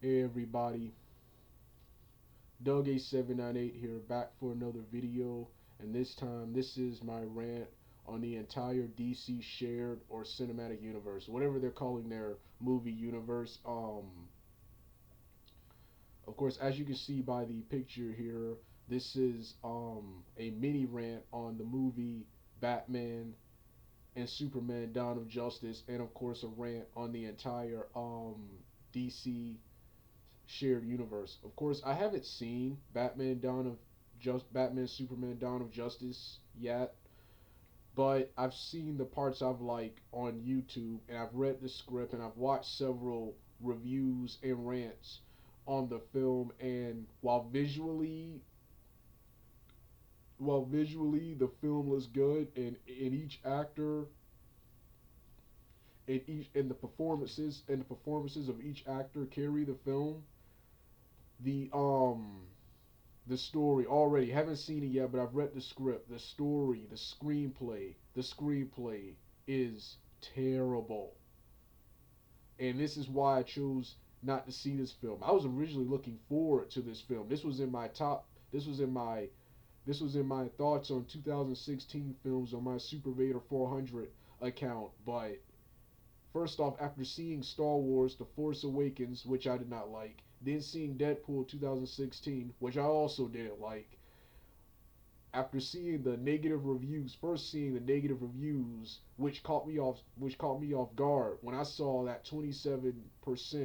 Hey everybody, Doug A798 here, back for another video, and this time this is my rant on the entire DC shared or cinematic universe, whatever they're calling their movie universe. Of course, as you can see by the picture here, this is a mini rant on the movie Batman and Superman: Dawn of Justice, and of course a rant on the entire DC shared universe. Of course, I haven't seen Batman Superman Dawn of Justice yet, but I've seen the parts I've like on YouTube, and I've read the script, and I've watched several reviews and rants on the film. And while visually the film looks good, and each actor and the performances of each actor carry the film. The the story already. Haven't seen it yet, but I've read the script. The story, the screenplay is terrible. And this is why I chose not to see this film. I was originally looking forward to this film. This was in my thoughts on 2016 films on my Super Vader 400 account. But first off, after seeing Star Wars The Force Awakens, which I did not like, then seeing Deadpool 2016, which I also didn't like, after seeing the negative reviews, first seeing the negative reviews, which caught me off guard when I saw that 27%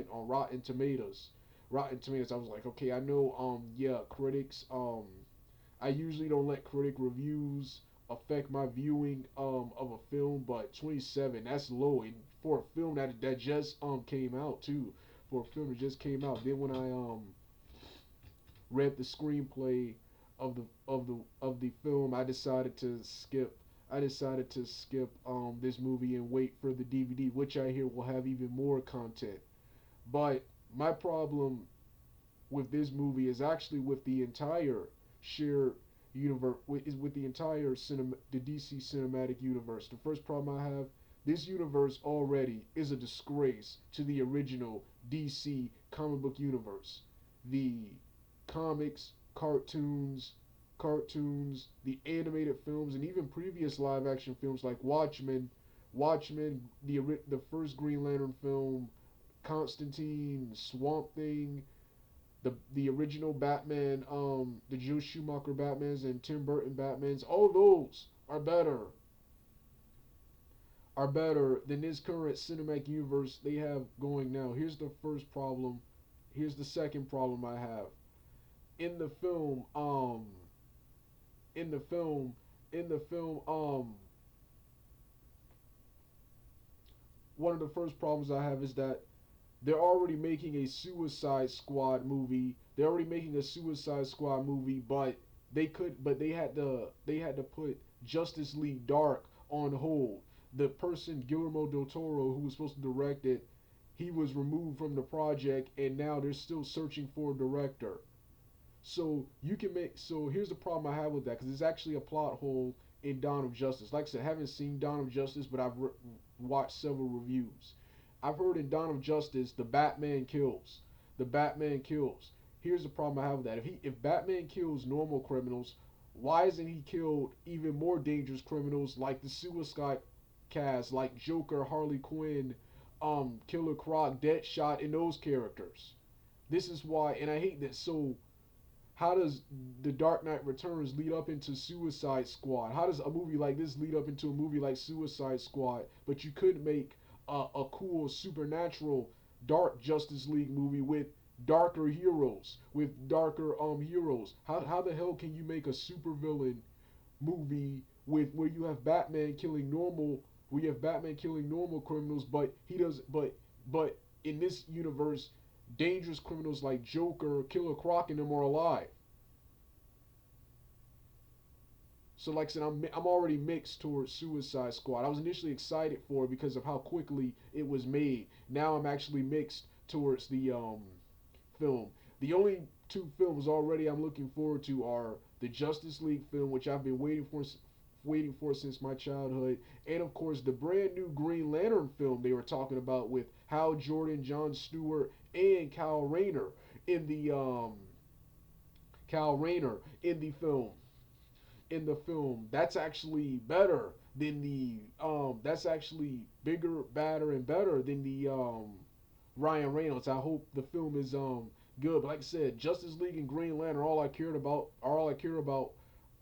on Rotten Tomatoes, I was like, okay, I know, yeah, critics, I usually don't let critic reviews affect my viewing of a film, but 27, that's low, and for a film that just came out too, for a film that just came out. Then when I read the screenplay of the film, I decided to skip this movie and wait for the DVD, which I hear will have even more content. But my problem with this movie is actually with the entire shared universe, is with the entire the DC cinematic universe. The first problem I have: this universe already is a disgrace to the original DC comic book universe. The comics, cartoons, the animated films, and even previous live action films like the first Green Lantern film, Constantine, Swamp Thing, the original Batman, the Joe Schumacher Batmans and Tim Burton Batmans. All those are better than this current cinematic universe they have going now. Here's the first problem. Here's the second problem I have. In the film, in the film, in the film, one of the first problems I have is that they're already making a Suicide Squad movie. They're already making a Suicide Squad movie, but they had to put Justice League Dark on hold. The person, Guillermo del Toro, who was supposed to direct it, he was removed from the project, and now they're still searching for a director. So here's the problem I have with that, because it's actually a plot hole in Dawn of Justice. Like I said, I haven't seen Dawn of Justice, but I've watched several reviews. I've heard in Dawn of Justice the Batman kills. The Batman kills. Here's the problem I have with that. If Batman kills normal criminals, why isn't he killed even more dangerous criminals like the Suicide cast, like Joker, Harley Quinn, Killer Croc, Deadshot, and those characters? This is why, and I hate that. So how does The Dark Knight Returns lead up into Suicide Squad? How does a movie like this lead up into a movie like Suicide Squad? But you could make a cool supernatural dark Justice League movie with darker heroes, How the hell can you make a supervillain movie with where you have Batman killing normal criminals, but he does but in this universe, dangerous criminals like Joker, Killer Croc, and them are alive. So, like I said, I'm already mixed towards Suicide Squad. I was initially excited for it because of how quickly it was made. Now I'm actually mixed towards the film. The only two films already I'm looking forward to are the Justice League film, which I've been waiting for since my childhood, and of course the brand new Green Lantern film they were talking about with Hal Jordan, Jon Stewart, and in the Kyle Rayner in the film. That's actually better than the that's actually bigger, badder, and better than the Ryan Reynolds. I hope the film is good. But like I said, Justice League and Green Lantern are all I cared about. Are all I care about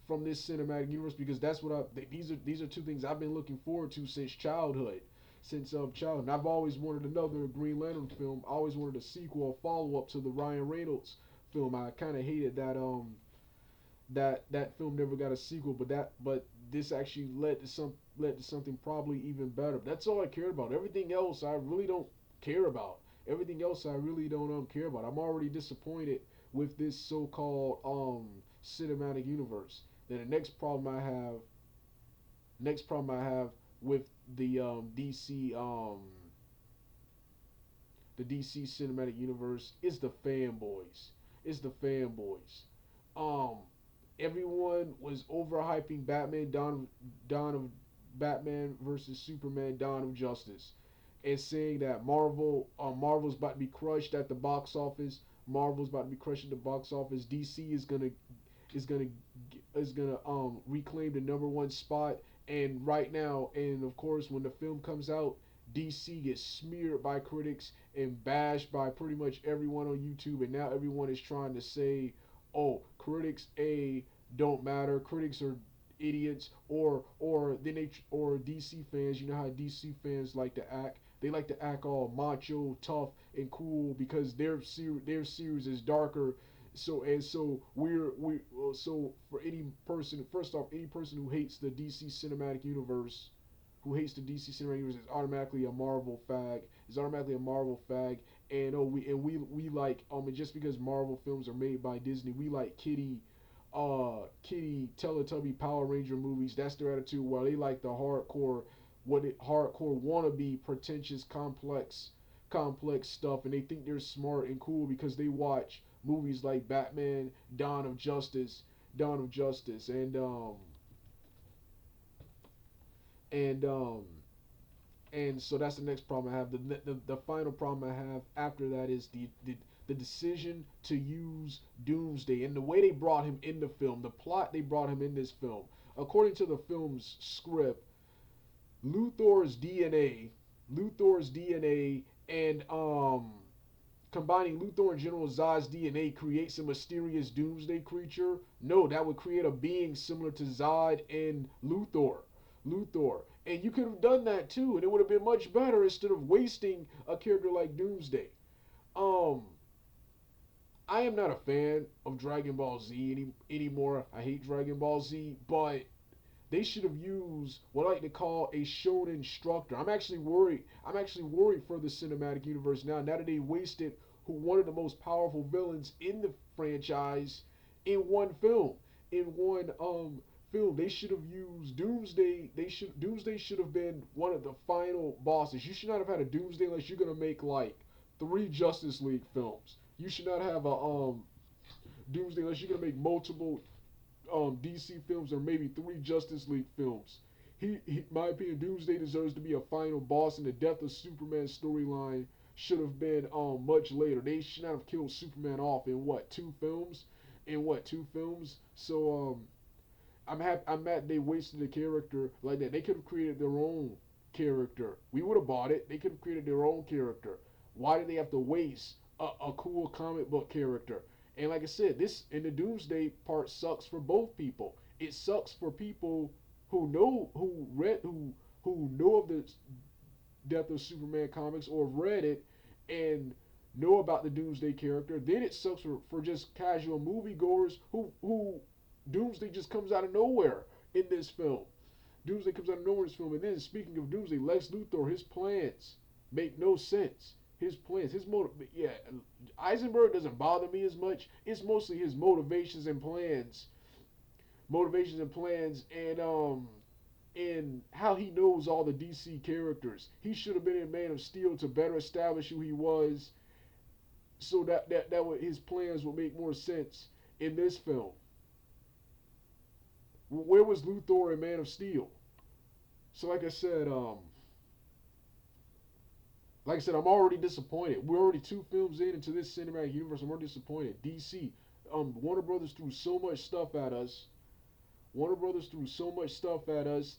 from this cinematic universe because that's what these are two things I've been looking forward to since childhood. Since childhood, and I've always wanted another Green Lantern film. I always wanted a sequel, a follow up to the Ryan Reynolds film. I kind of hated that film never got a sequel, but this actually led to something probably even better. That's all I cared about. Everything else I really don't care about. Everything else I really don't care about. I'm already disappointed with this so-called cinematic universe. Then next problem I have with the DC cinematic universe is the fanboys. Is the fanboys. Um, Everyone was overhyping Dawn of Batman versus Superman, Dawn of Justice, and saying that Marvel's about to be crushed at the box office. Marvel's about to be crushed at the box office. DC is gonna is gonna reclaim the number one spot. And right now, and of course, when the film comes out, DC gets smeared by critics and bashed by pretty much everyone on YouTube. And now everyone is trying to say, "Oh, critics A don't matter. Critics are idiots." Or DC fans. You know how DC fans like to act. They like to act all macho, tough, and cool because their series is darker. So so for any person, first off, any person who hates the DC cinematic universe, who hates the DC cinematic universe is automatically a Marvel fag. Is automatically a Marvel fag. And we like and just because Marvel films are made by Disney, we like kitty Teletubby Power Ranger movies. That's their attitude. While they like the hardcore wannabe pretentious complex stuff, and they think they're smart and cool because they watch movies like Batman, Dawn of Justice, and and so that's the next problem I have. The final problem I have after that is the decision to use Doomsday and the way they brought him in the film, the plot they brought him in this film. According to the film's script, Luthor's DNA, Luthor's DNA, and combining Luthor and General Zod's DNA creates a mysterious Doomsday creature. No, that would create a being similar to Zod and Luthor. And you could have done that too, and it would have been much better instead of wasting a character like Doomsday. Um, I am not a fan of Dragon Ball Z anymore. I hate Dragon Ball Z, but they should have used what I like to call a shonen instructor. I'm actually worried. I'm actually worried for the cinematic universe now. Now that they wasted who one of the most powerful villains in the franchise in one film. In one film, they should have used Doomsday. Doomsday should have been one of the final bosses. You should not have had a Doomsday unless you're gonna make like three Justice League films. You should not have a Doomsday unless you're gonna make multiple DC films or maybe three Justice League films. My opinion, Doomsday deserves to be a final boss, and the death of Superman storyline should have been much later. They should not have killed Superman off in what two films? In what two films? So I'm mad they wasted a character like that. They could have created their own character. We would have bought it. They could have created their own character. Why did they have to waste a cool comic book character? And like I said, this in the Doomsday part sucks for both people. It sucks for people who know of the Death of Superman comics or have read it and know about the Doomsday character. Then it sucks for just casual moviegoers who Doomsday just comes out of nowhere in this film. Doomsday comes out of nowhere in this film. And then speaking of Doomsday, Lex Luthor, his plans make no sense. His plans, his motive, yeah. Eisenberg doesn't bother me as much. It's mostly his motivations and plans, and how he knows all the DC characters. He should have been in Man of Steel to better establish who he was, so that would, his plans would make more sense in this film. Where was Luthor in Man of Steel? So like I said, Like I said, I'm already disappointed. We're already 2 films in into this cinematic universe. I'm already disappointed. DC, Warner Brothers threw so much stuff at us. Warner Brothers threw so much stuff at us.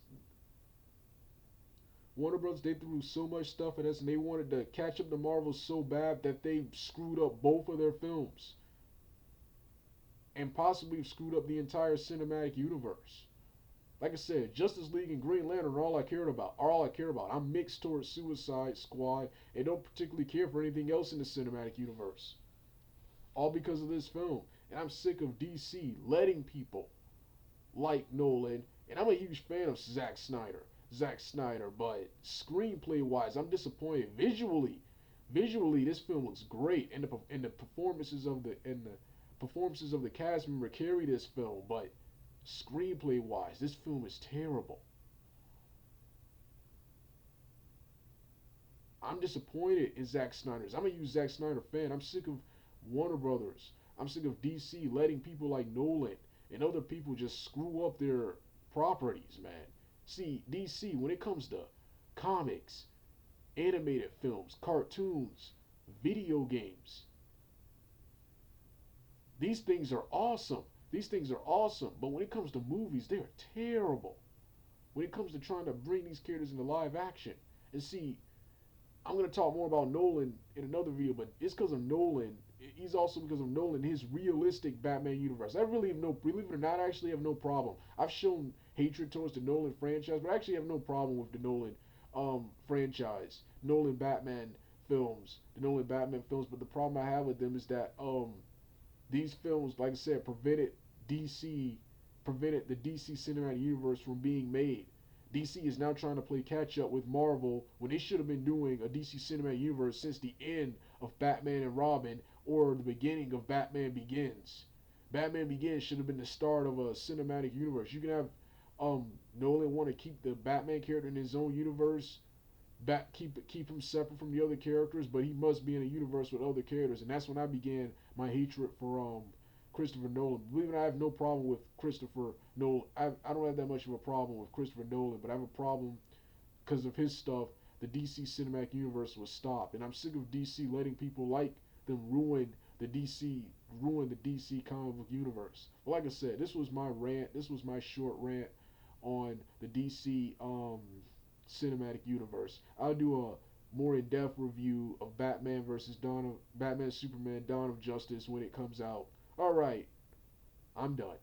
Warner Brothers, they threw so much stuff at us, and they wanted to catch up to Marvel so bad that they screwed up both of their films, and possibly screwed up the entire cinematic universe. Like I said, Justice League and Green Lantern are all I cared about. Are all I care about. I'm mixed towards Suicide Squad and don't particularly care for anything else in the cinematic universe. All because of this film. And I'm sick of DC letting people like Nolan, and I'm a huge fan of Zack Snyder. Zack Snyder, but screenplay wise, I'm disappointed. Visually, this film looks great, and the performances of the cast member carry this film. But screenplay wise, this film is terrible. I'm disappointed in Zack Snyder's. I'm a huge Zack Snyder fan. I'm sick of Warner Brothers. I'm sick of DC letting people like Nolan and other people just screw up their properties, man. See, DC, when it comes to comics, animated films, cartoons, video games, these things are awesome. These things are awesome. But when it comes to movies, they are terrible. When it comes to trying to bring these characters into live action. And see, I'm gonna talk more about Nolan in another video, but it's because of Nolan. He's also because of Nolan, his realistic Batman universe. I really have no, believe it or not, I actually have no problem. I've shown hatred towards the Nolan franchise, but I actually have no problem with the Nolan franchise, Nolan Batman films, the Nolan Batman films. But the problem I have with them is that these films, like I said, DC, prevented the DC cinematic universe from being made. DC is now trying to play catch up with Marvel when they should have been doing a DC cinematic universe since the end of Batman and Robin or the beginning of Batman Begins. Batman Begins should have been the start of a cinematic universe. You can have Nolan want to keep the Batman character in his own universe, keep him separate from the other characters, but he must be in a universe with other characters, and that's when I began my hatred for Christopher Nolan. Believe it or not, I have no problem with Christopher Nolan. I don't have that much of a problem with Christopher Nolan, but I have a problem because of his stuff. The DC cinematic universe was stopped, and I'm sick of DC letting people like them ruin the DC comic book universe. But like I said, this was my rant. This was my short rant on the DC cinematic universe. I'll do a more in-depth review of Batman Superman Dawn of Justice when it comes out. All right, I'm done.